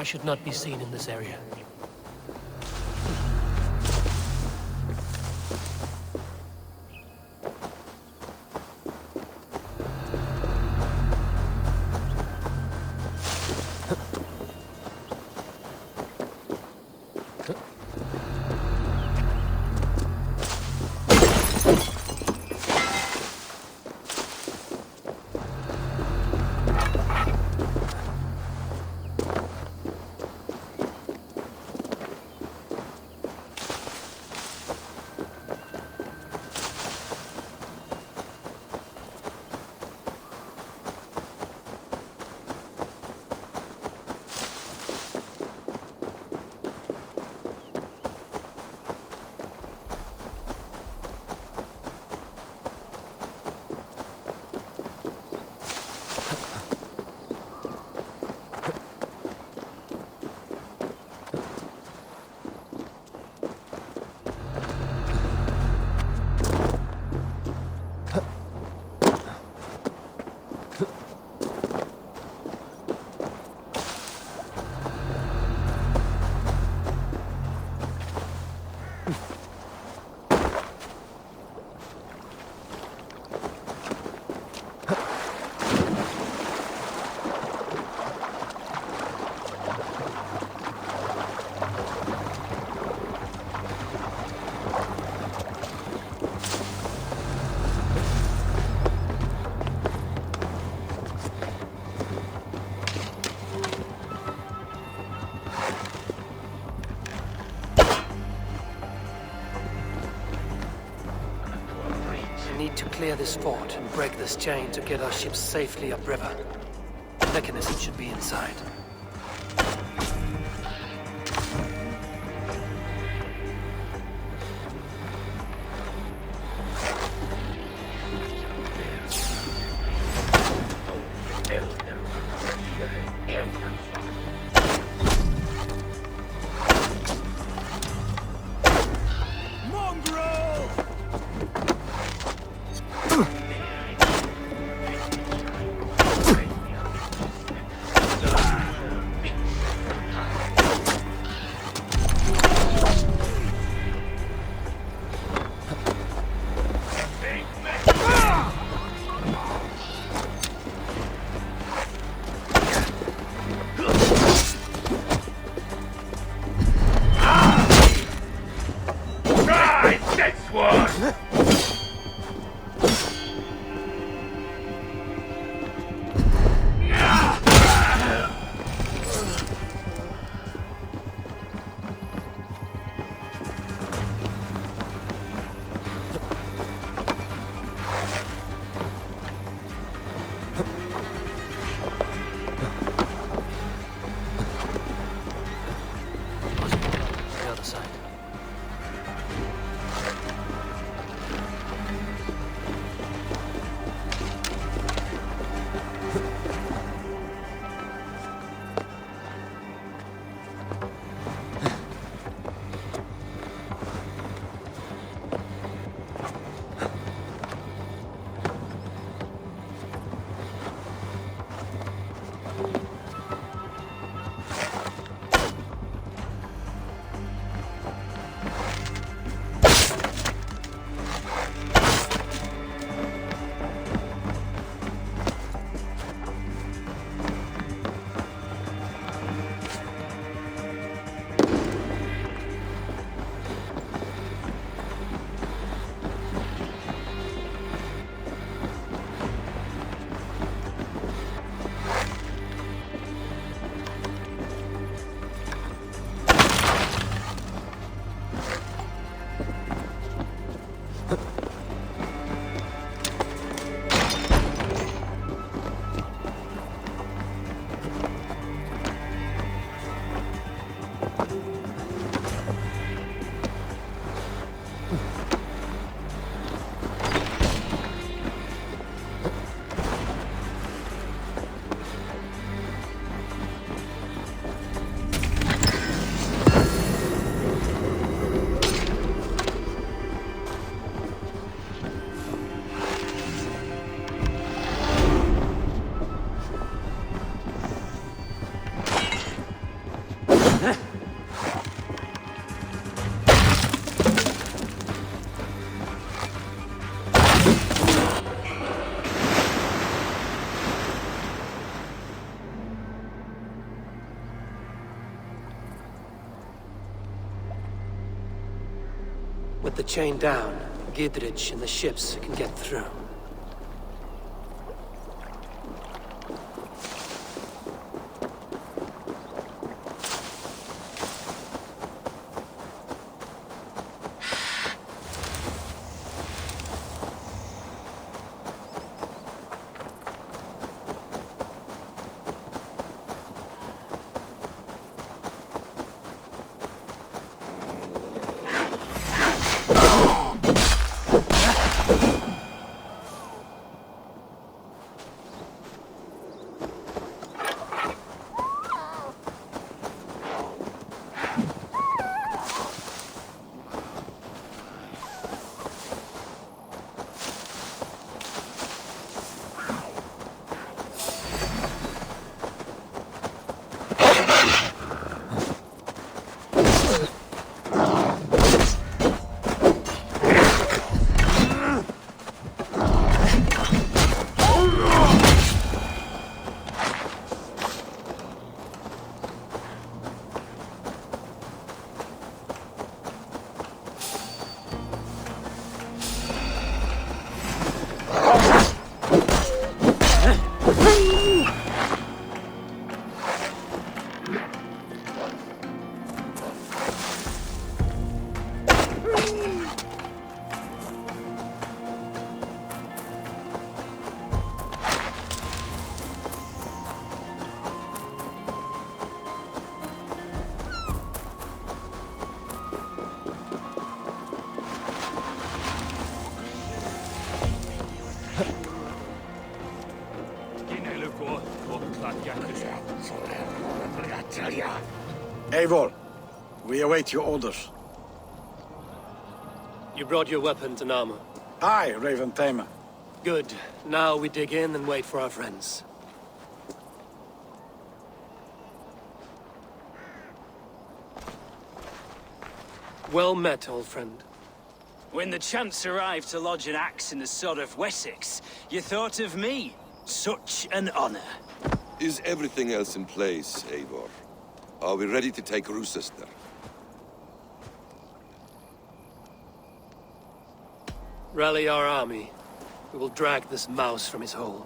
I should not be seen in this area. We need to clear this fort and break this chain to get our ships safely upriver. The mechanism should be inside. Let the chain down. Gidrich and the ships can get through. Eivor, we await your orders. You brought your weapons and armor. Aye, Raven Tamer. Good. Now we dig in and wait for our friends. Well met, old friend. When the chance arrived to lodge an axe in the sod of Wessex, you thought of me. Such an honor. Is everything else in place, Eivor? Are we ready to take Rochester? Rally our army. We will drag this mouse from his hole.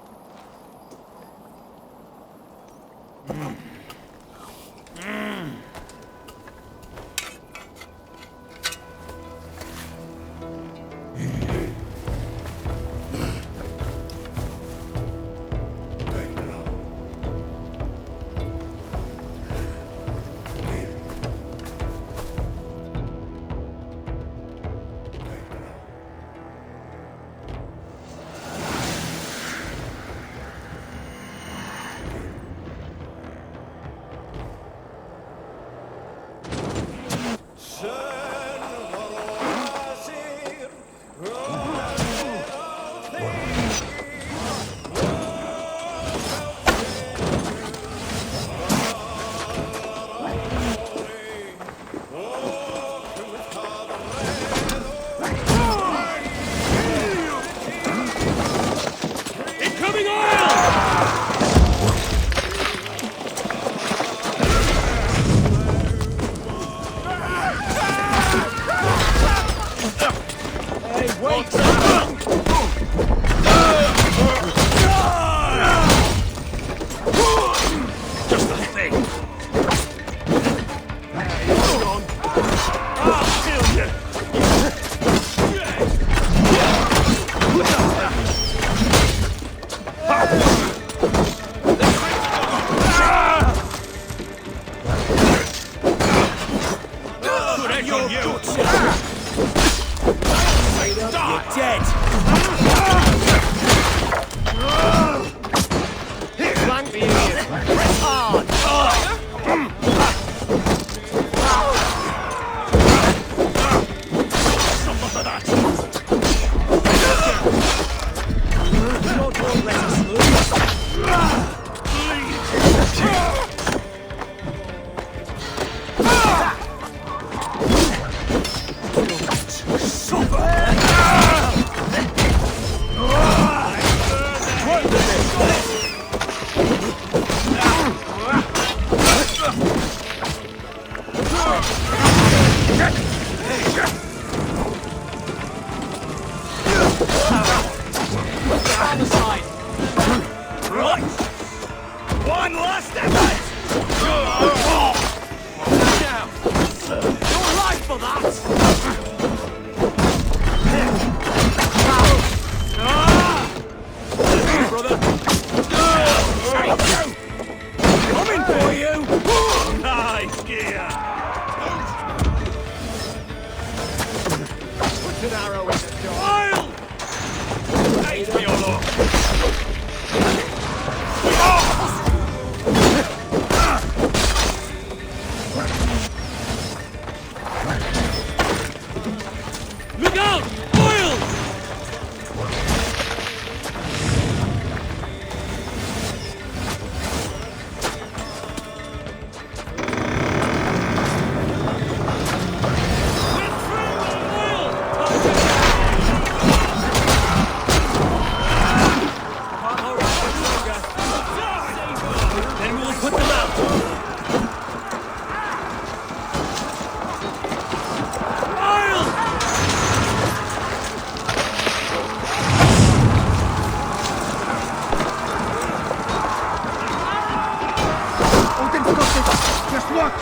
Just watch!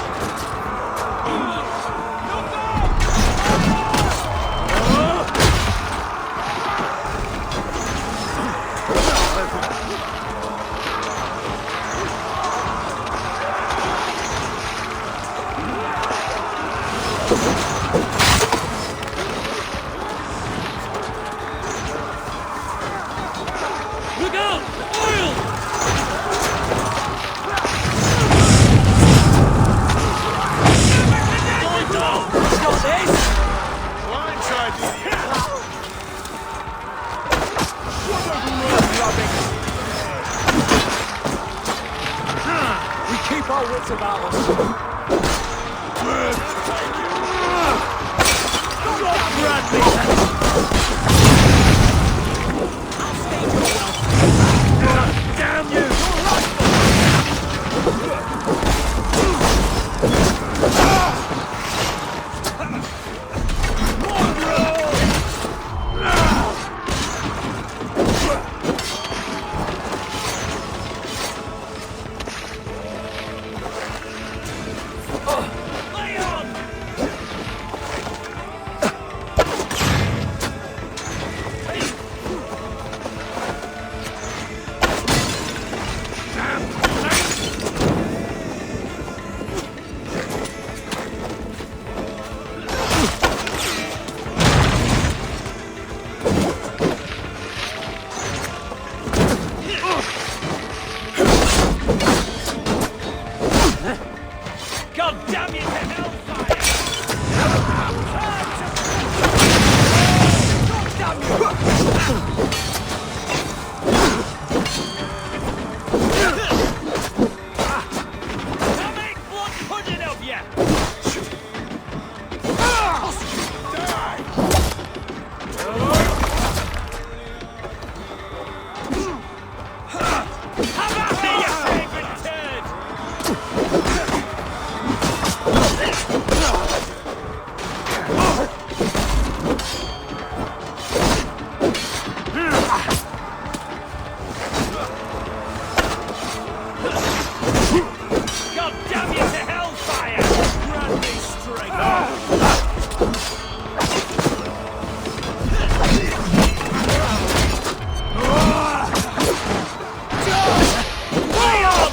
Look out! Oil! We keep our wits about us. Damn you! Lay on! God damn you to hellfire! I'll make blood pudding of you! Have at me, you favourite turd! God damn you to hellfire! Grant me strength! Lay on!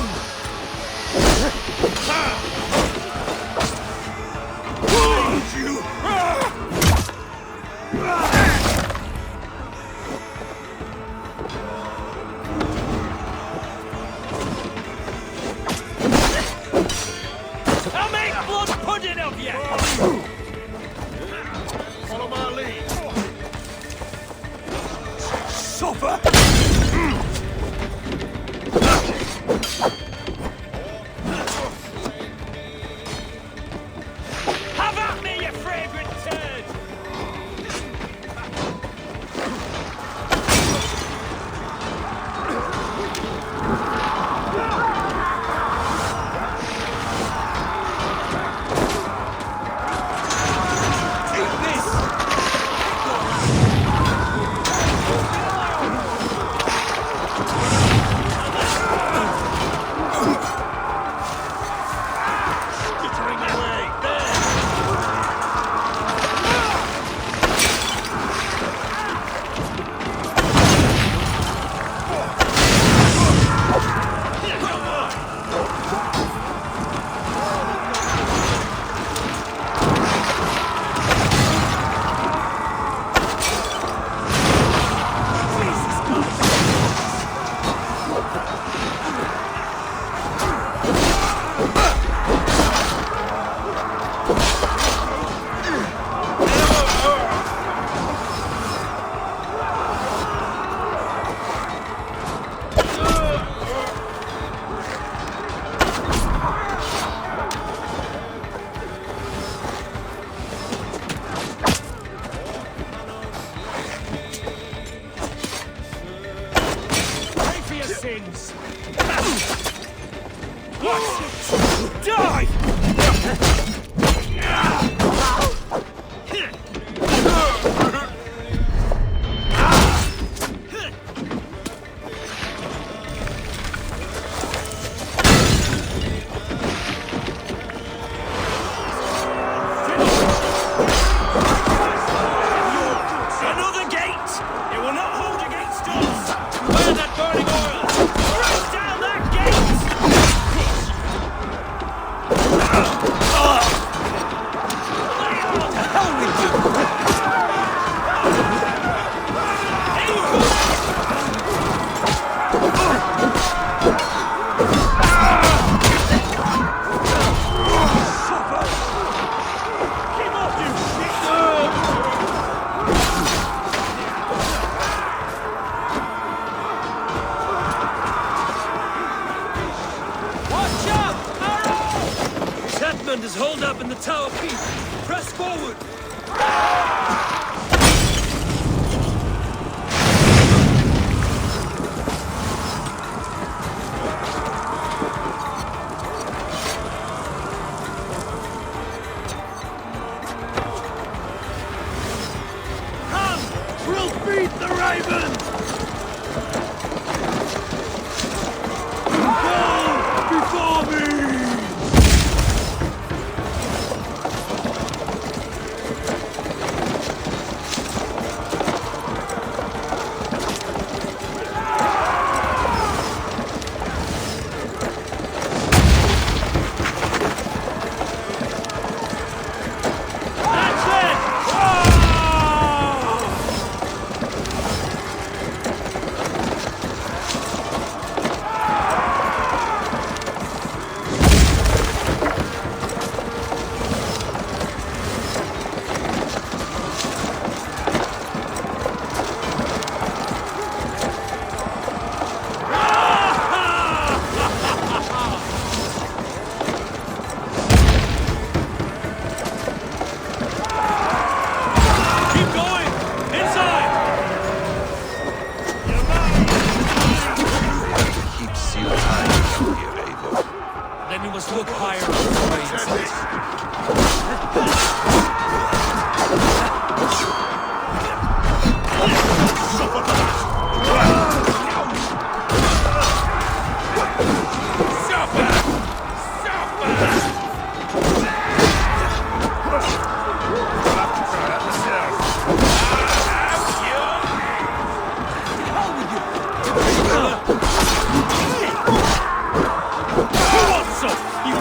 I'll make blood pudding of you! Follow my lead. Suffer! Have at me, you fragrant turd! Take this! Skittering away! There! Pay for your sins! What? Die! Raymond is holed up in the Tower Keep. Press forward! Come! We'll beat the Ravens! Go before me! That's it! Oh! Keep going! Inside! Keep sealed tight up here, Eivor. Then we must look higher up for way inside. Who wants some? You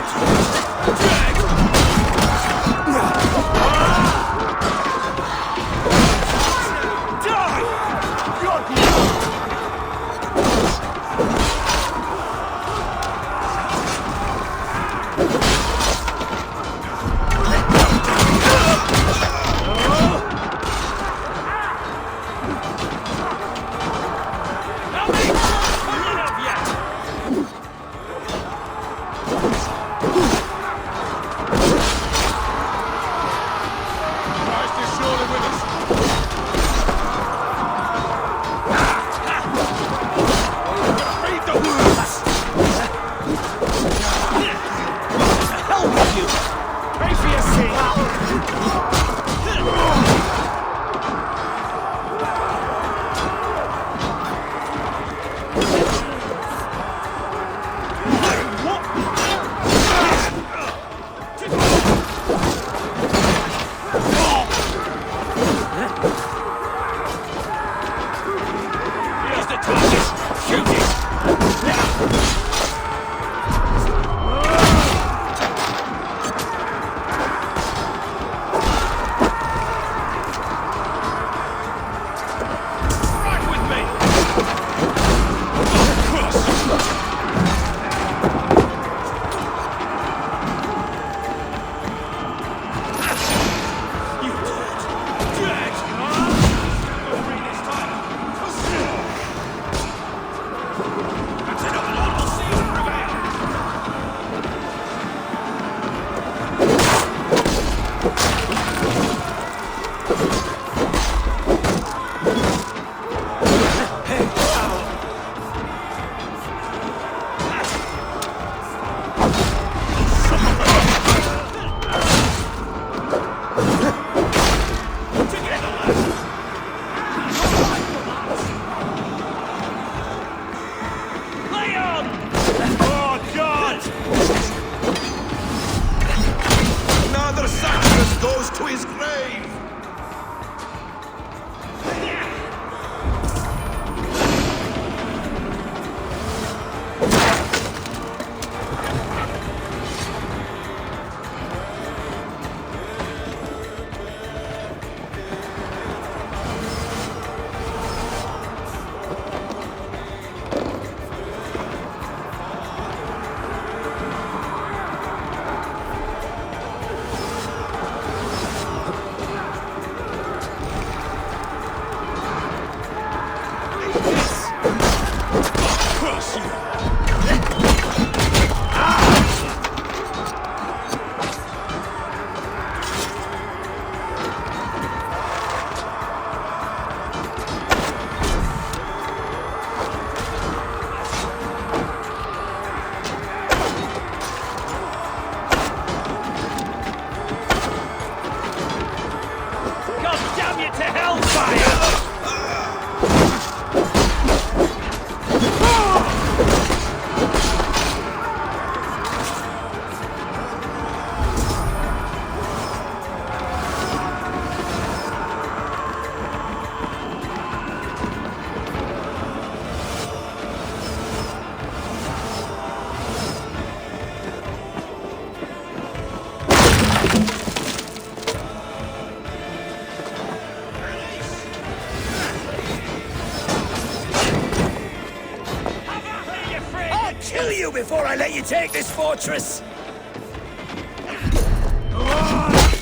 I'll kill you before I let you take this fortress!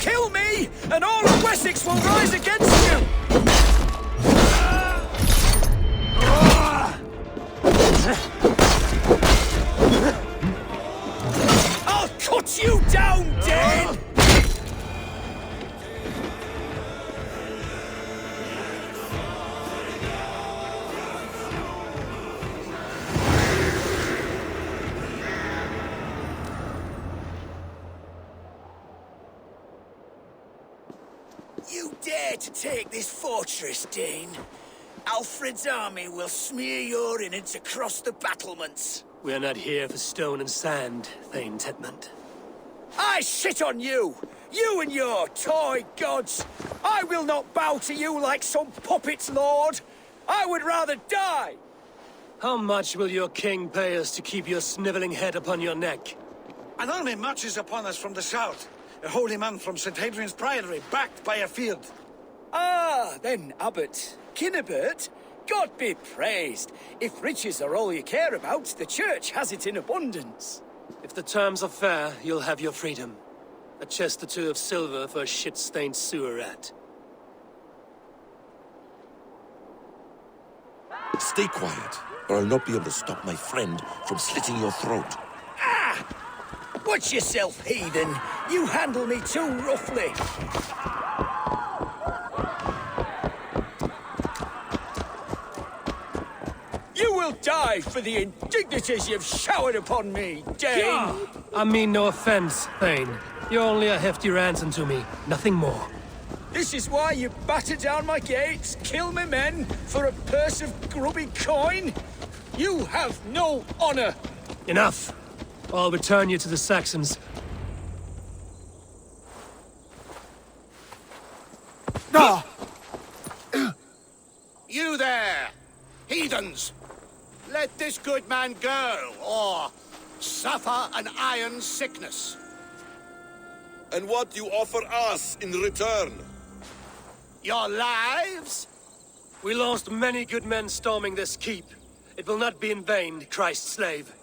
Kill me, and all of Wessex will rise against you! I'll cut you down, Dane! You dare to take this fortress, Dane? Alfred's army will smear your innards across the battlements. We are not here for stone and sand, Thane Tedmund. I shit on you! You and your toy gods! I will not bow to you like some puppet's lord! I would rather die! How much will your king pay us to keep your sniveling head upon your neck? An army marches upon us from the south. A holy man from St. Hadrian's Priory, backed by a field. Ah, then, Abbot. Kinnebert, God be praised. If riches are all you care about, the church has it in abundance. If the terms are fair, you'll have your freedom. A chest or two of silver for a shit-stained sewer rat. Stay quiet, or I'll not be able to stop my friend from slitting your throat. Watch yourself, heathen. You handle me too roughly. You will die for the indignities you've showered upon me, Dane! I mean no offense, Thane. You're only a hefty ransom to me, nothing more. This is why you batter down my gates, kill me men, for a purse of grubby coin? You have no honor! Enough! I'll return you to the Saxons. You there! Heathens! Let this good man go, or suffer an iron sickness. And what do you offer us in return? Your lives? We lost many good men storming this keep. It will not be in vain, Christ's slave.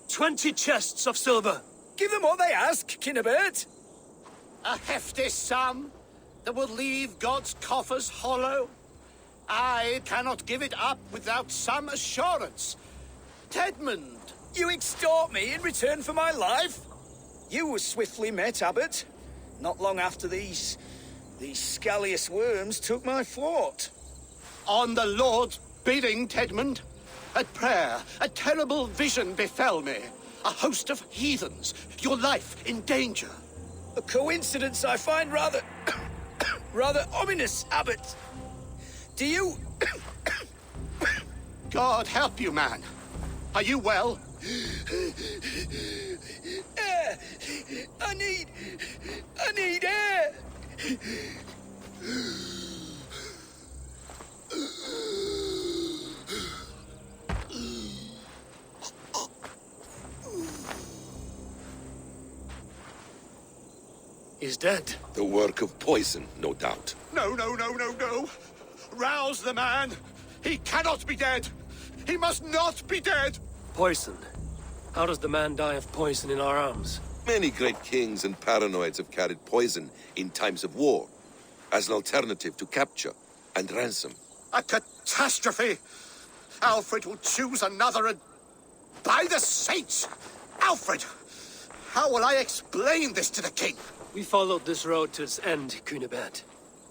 20 chests of silver. Give them what they ask, Kinnebert. A hefty sum that will leave God's coffers hollow? I cannot give it up without some assurance. Tedmund! You extort me in return for my life? You were swiftly met, Abbot. Not long after these scallious worms took my fort. On the Lord's bidding, Tedmund. At prayer, a terrible vision befell me. A host of heathens, your life in danger. A coincidence I find rather... rather ominous, Abbot. Do you... God help you, man. Are you well? Air! I need air! He's dead. The work of poison, no doubt. No. Rouse the man. He cannot be dead. He must not be dead. Poison. How does the man die of poison in our arms? Many great kings and paranoids have carried poison in times of war, as an alternative to capture and ransom. A catastrophe. Alfred will choose another and... By the saints! Alfred! How will I explain this to the king? We followed this road to its end, Cunibert.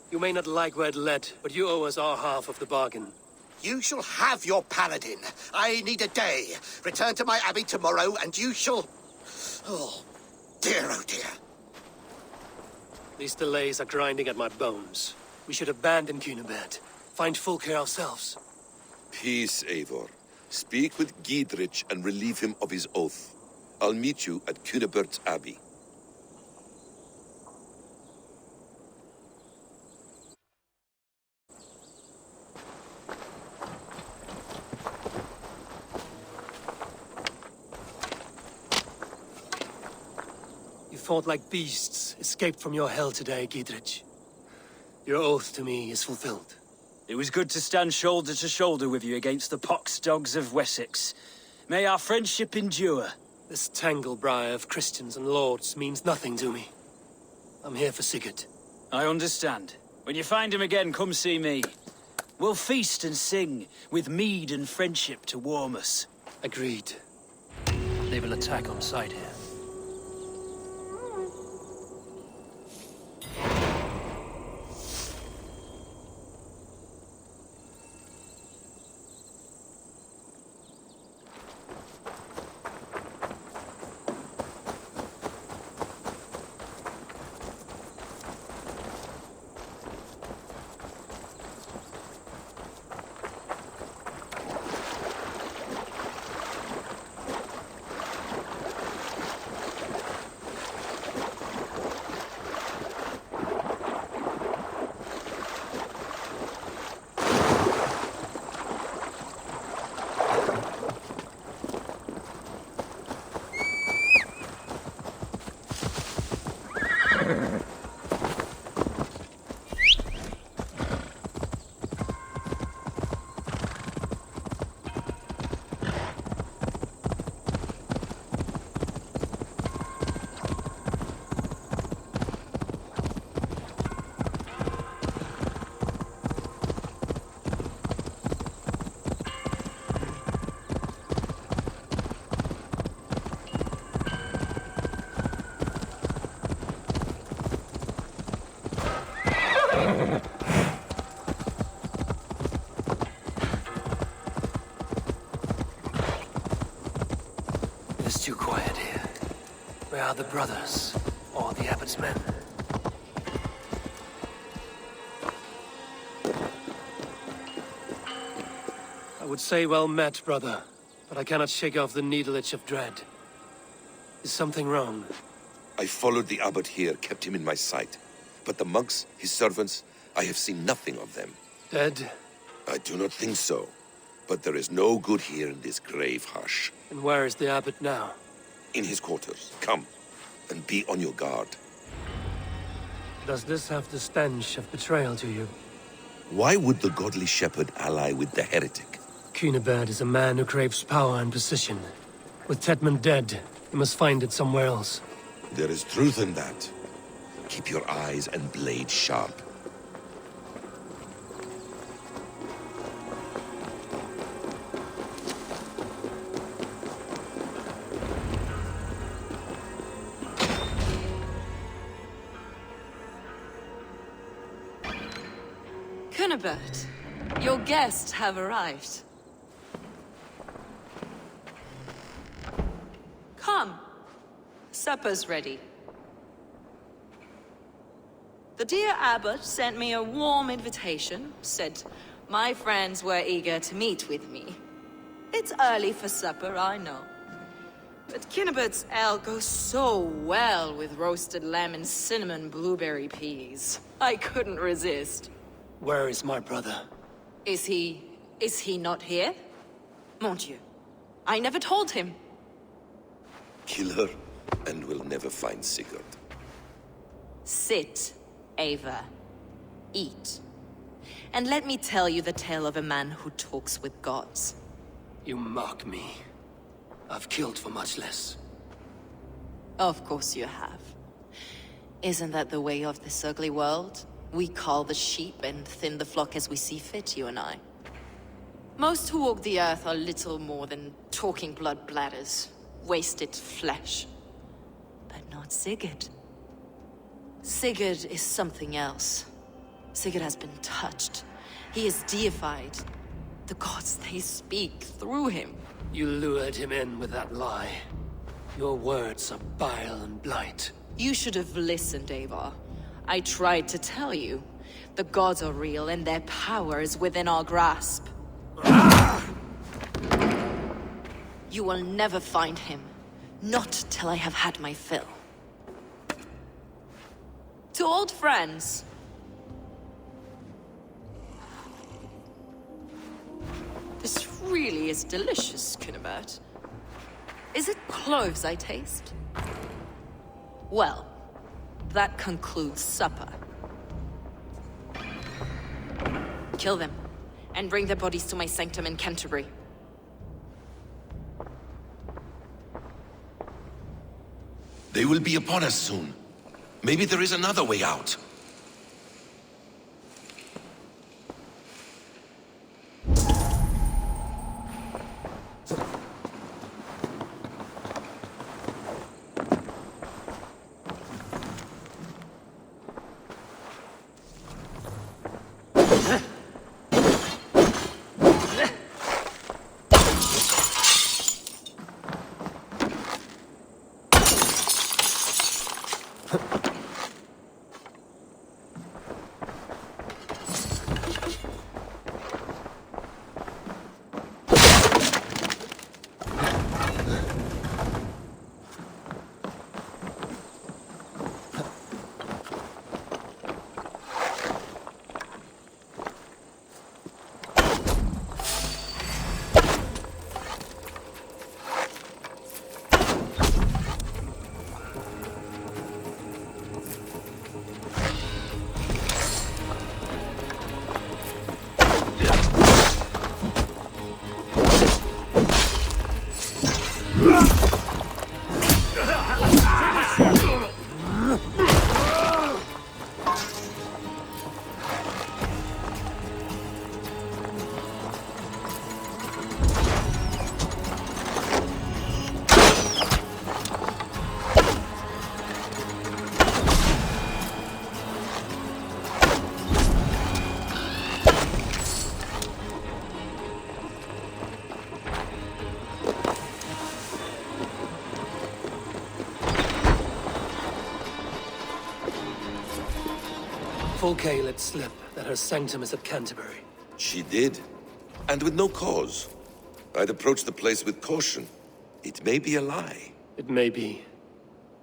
You may not like where it led, but you owe us our half of the bargain. You shall have your paladin. I need a day. Return to my abbey tomorrow, and you shall... Oh dear. These delays are grinding at my bones. We should abandon Cunibert. Find Fulke ourselves. Peace, Eivor. Speak with Giedrich and relieve him of his oath. I'll meet you at Cunebert's Abbey. You fought like beasts, escaped from your hell today, Giedrich. Your oath to me is fulfilled. It was good to stand shoulder to shoulder with you against the pox dogs of Wessex. May our friendship endure. This tangle-briar of Christians and lords means nothing to me. I'm here for Sigurd. I understand. When you find him again, come see me. We'll feast and sing, with mead and friendship to warm us. Agreed. They will attack on sight here. It is too quiet here. Where are the brothers? Or the abbot's men? I would say well met, brother, but I cannot shake off the needle itch of dread. Is something wrong? I followed the abbot here, kept him in my sight. But the monks, his servants, I have seen nothing of them. Dead? I do not think so. But there is no good here in this grave hush. And where is the abbot now? In his quarters. Come, and be on your guard. Does this have the stench of betrayal to you? Why would the godly shepherd ally with the heretic? Cunibert is a man who craves power and position. With Tedman dead, he must find it somewhere else. There is truth in that. Keep your eyes and blade sharp. Cunibert, your guests have arrived. Come. Supper's ready. The dear abbot sent me a warm invitation, said my friends were eager to meet with me. It's early for supper, I know. But Cunibert's ale goes so well with roasted lamb and cinnamon blueberry peas. I couldn't resist. Where is my brother? Is he not here? Mon Dieu, I never told him. Kill her, and we'll never find Sigurd. Sit, Ava. Eat. And let me tell you the tale of a man who talks with gods. You mock me. I've killed for much less. Of course you have. Isn't that the way of this ugly world? We cull the sheep and thin the flock as we see fit, you and I. Most who walk the earth are little more than talking blood bladders, wasted flesh. But not Sigurd. Sigurd is something else. Sigurd has been touched. He is deified. The gods, they speak through him. You lured him in with that lie. Your words are bile and blight. You should have listened, Avar. I tried to tell you. The gods are real and their power is within our grasp. You will never find him. Not till I have had my fill. To old friends. This really is delicious, Cunibert. Is it cloves I taste? Well, that concludes supper. Kill them, and bring their bodies to my sanctum in Canterbury. They will be upon us soon. Maybe there is another way out. Fulke let slip that her sanctum is at Canterbury. She did, and with no cause. I'd approach the place with caution. It may be a lie. It may be,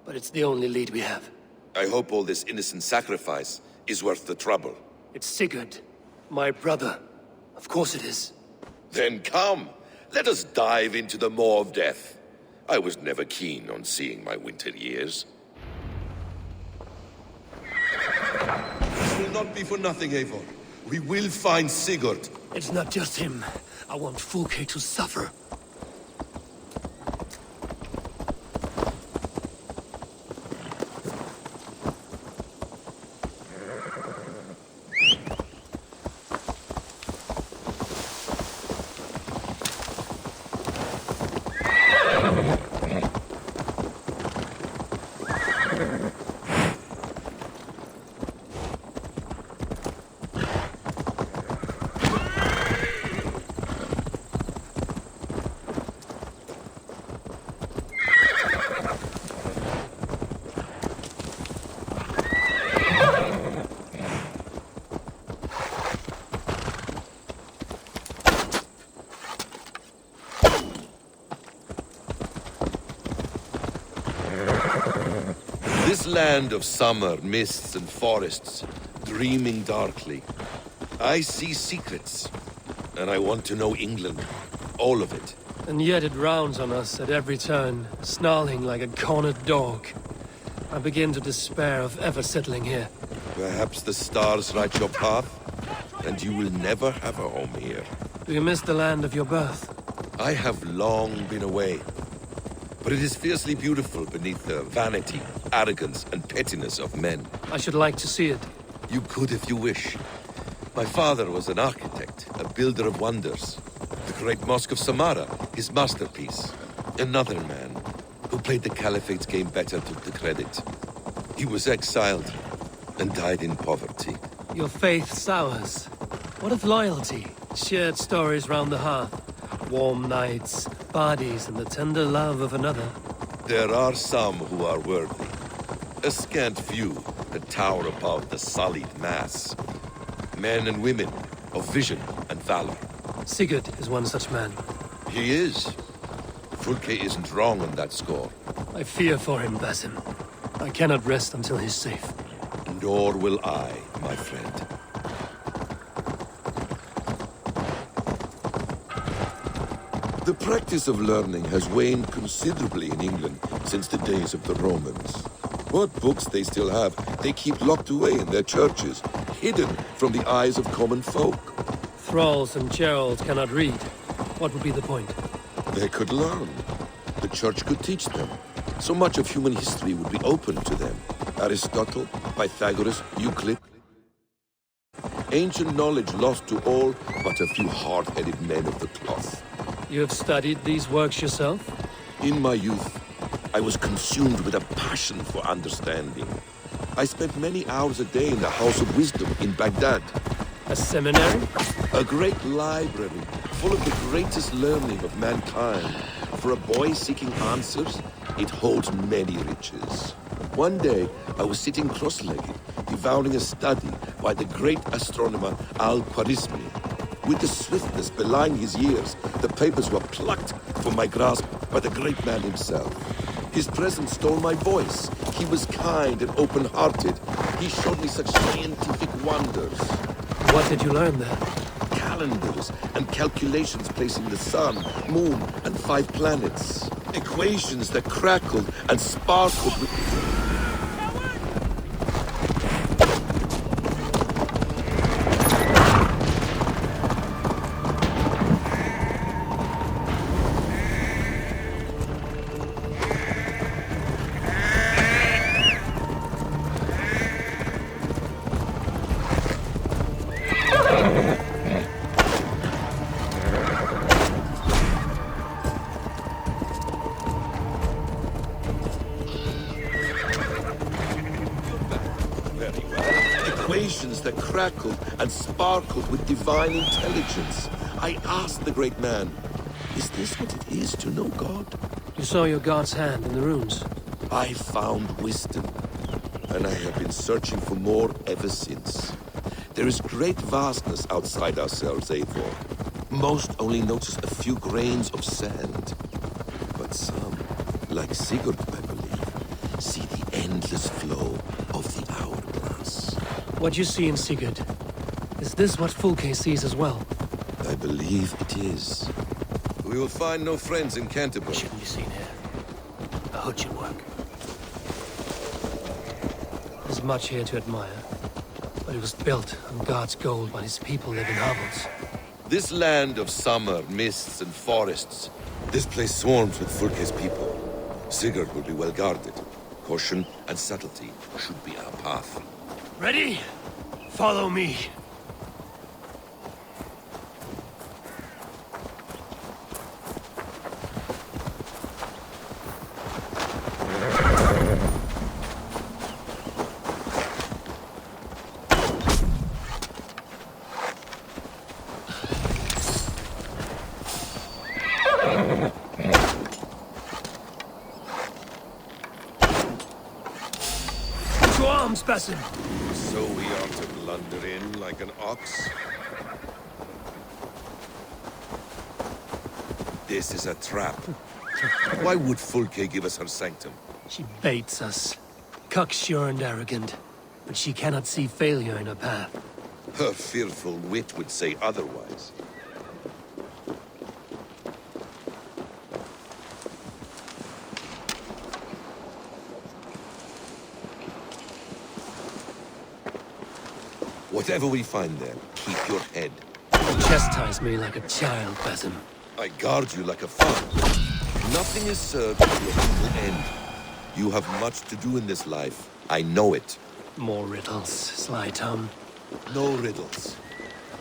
but it's the only lead we have. I hope all this innocent sacrifice is worth the trouble. It's Sigurd, my brother. Of course it is. Then come, let us dive into the maw of death. I was never keen on seeing my winter years. It will not be for nothing, Eivor. We will find Sigurd. It's not just him. I want Fulke to suffer. This land of summer, mists and forests, dreaming darkly. I see secrets, and I want to know England. All of it. And yet it rounds on us at every turn, snarling like a cornered dog. I begin to despair of ever settling here. Perhaps the stars write your path, and you will never have a home here. Do you miss the land of your birth? I have long been away, but it is fiercely beautiful beneath the vanity, arrogance, and pettiness of men. I should like to see it. You could if you wish. My father was an architect, a builder of wonders. The great Mosque of Samarra, his masterpiece. Another man who played the Caliphate's game better took the credit. He was exiled and died in poverty. Your faith sours. What of loyalty? Shared stories round the hearth. Warm nights, bodies, and the tender love of another. There are some who are worthy. A scant few that tower above the sullied mass. Men and women of vision and valor. Sigurd is one such man. He is. Fulke isn't wrong on that score. I fear for him, Basim. I cannot rest until he's safe. Nor will I, my friend. The practice of learning has waned considerably in England since the days of the Romans. What books they still have, they keep locked away in their churches, hidden from the eyes of common folk. Thralls and Geralds cannot read. What would be the point? They could learn. The church could teach them. So much of human history would be open to them. Aristotle, Pythagoras, Euclid. Ancient knowledge lost to all but a few hard-headed men of the cloth. You have studied these works yourself? In my youth, I was consumed with a passion for understanding. I spent many hours a day in the House of Wisdom in Baghdad. A seminary? A great library full of the greatest learning of mankind. For a boy seeking answers, it holds many riches. One day, I was sitting cross-legged, devouring a study by the great astronomer Al-Khwarizmi. With the swiftness belying his years, the papers were plucked from my grasp by the great man himself. His presence stole my voice. He was kind and open-hearted. He showed me such scientific wonders. What did you learn there? Calendars and calculations placing the sun, moon, and 5 planets. Equations that crackled and sparkled with... Equations that crackled and sparkled with divine intelligence. I asked the great man, is this what it is to know God? You saw your god's hand in the runes. I found wisdom, and I have been searching for more ever since. There is great vastness outside ourselves, Eivor. Most only notice a few grains of sand. But some, like Sigurd, I believe, see the endless flow of the hourglass. What you see in Sigurd, is this what Fulke sees as well? I believe it is. We will find no friends in Canterbury. Shouldn't be seen here. A hood should work. There's much here to admire, but it was built on God's gold while his people live in hovels. This land of summer, mists, and forests. This place swarms with Fulke's people. Sigurd will be well guarded. Caution and subtlety should be our path. Ready? Follow me. To arms, Basim. So we are to blunder in like an ox? This is a trap. Why would Fulke give us her sanctum? She baits us. Cocksure and arrogant. But she cannot see failure in her path. Her fearful wit would say otherwise. Whatever we find there, keep your head. You chastise me like a child, Basim. I guard you like a father. Nothing is served to a evil end. You have much to do in this life. I know it. More riddles, Sly Tom. No riddles.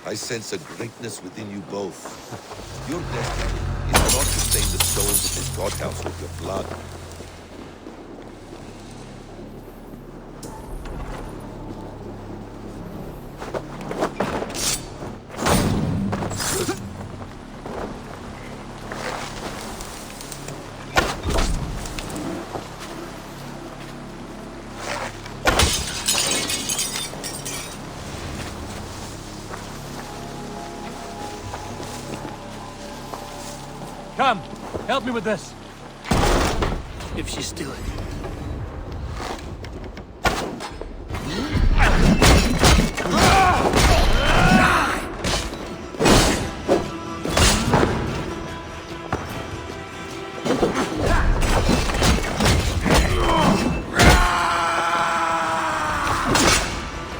I sense a greatness within you both. Your destiny is not to stain the stones of this godhouse with your blood. Come, help me with this. If she's still here.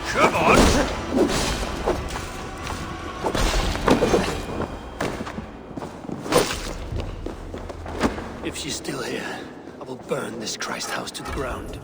Come on! If she's still here, I'll will burn this Christ house to the ground.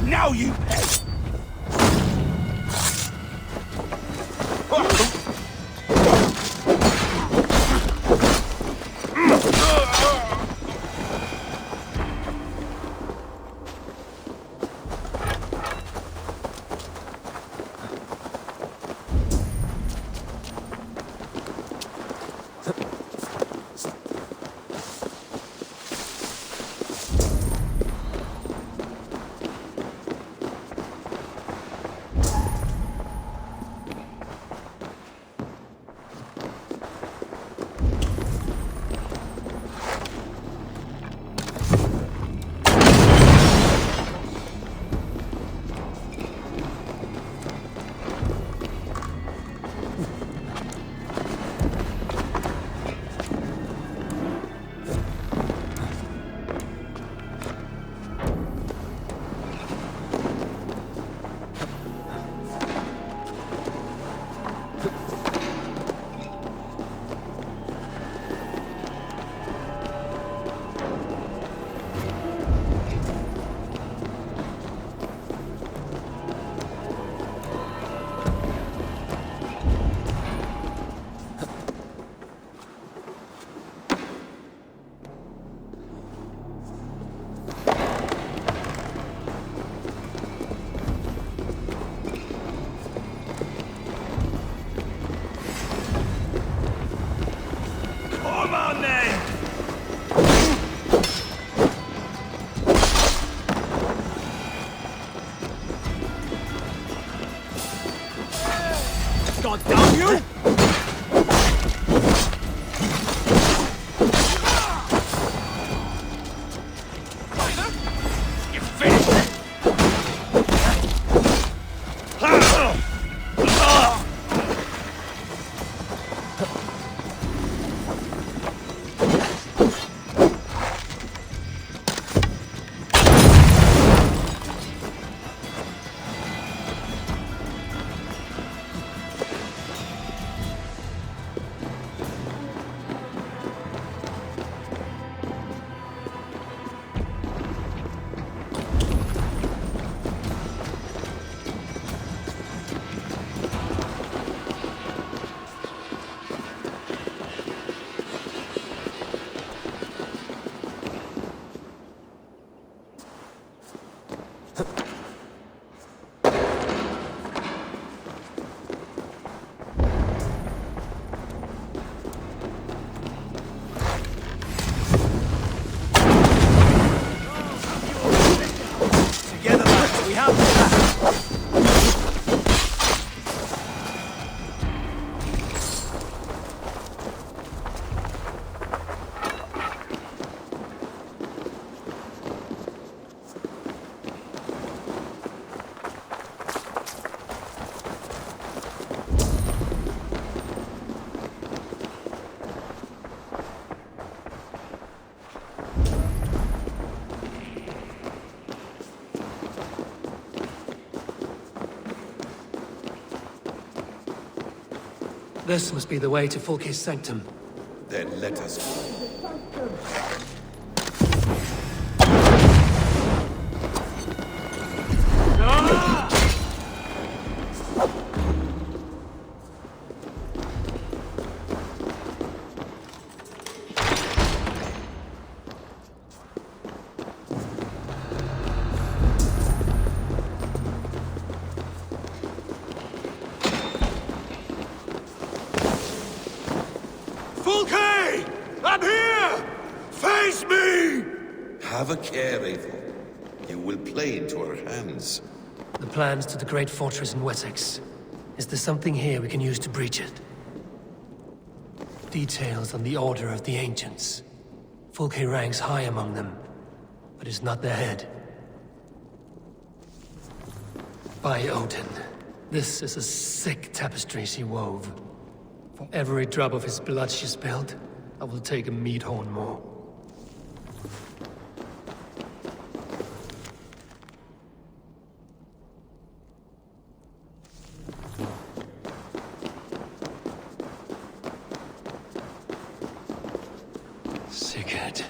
Now you pay! This must be the way to Fulke's sanctum. Then let us go. Fulke! I'm here! Face me! Have a care, Eivor. You will play into our hands. The plans to the great fortress in Wessex. Is there something here we can use to breach it? Details on the Order of the Ancients. Fulke ranks high among them, but is not their head. By Odin, this is a sick tapestry she wove. For every drop of his blood she spilled, I will take a meat horn more. Sigurd.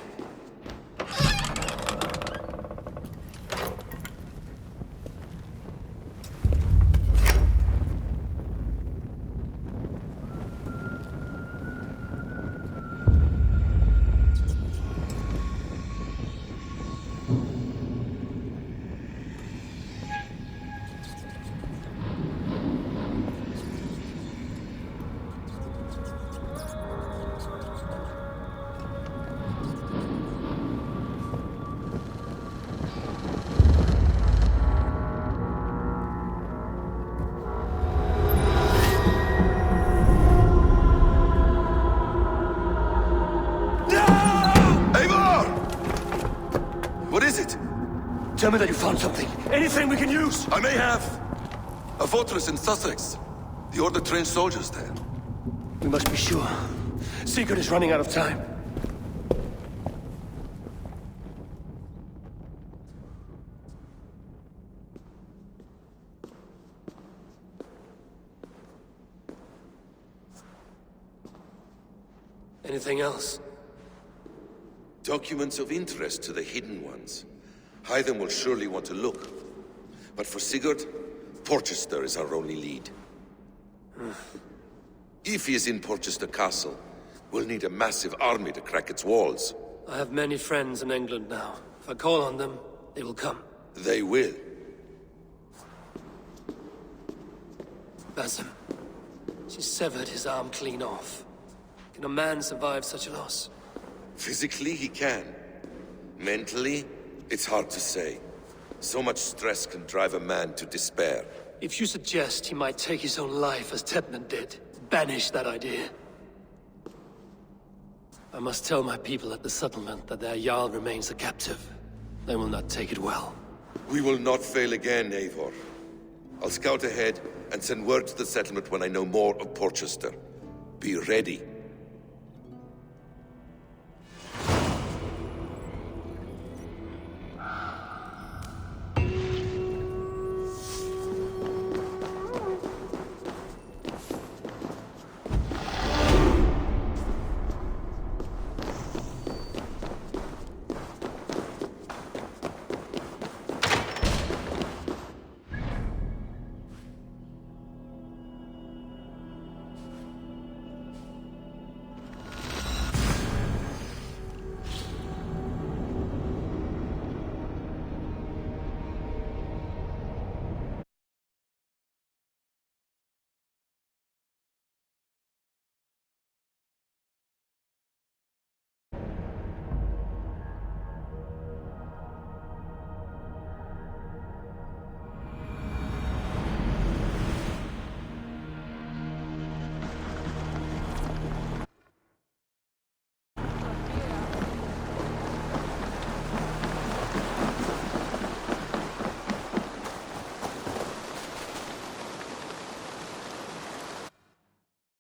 What is it? Tell me that you found something. Anything we can use! I may have. A fortress in Sussex. The Order trained soldiers there. We must be sure. Sigurd is running out of time. Anything else? Documents of interest to the Hidden Ones. Hytham will surely want to look. But for Sigurd, Porchester is our only lead. If he is in Porchester Castle, we'll need a massive army to crack its walls. I have many friends in England now. If I call on them, they will come. They will. Basim. She severed his arm clean off. Can a man survive such a loss? Physically, he can. Mentally, it's hard to say. So much stress can drive a man to despair. If you suggest he might take his own life as Tepman did, banish that idea. I must tell my people at the settlement that their Jarl remains a captive. They will not take it well. We will not fail again, Eivor. I'll scout ahead and send word to the settlement when I know more of Porchester. Be ready.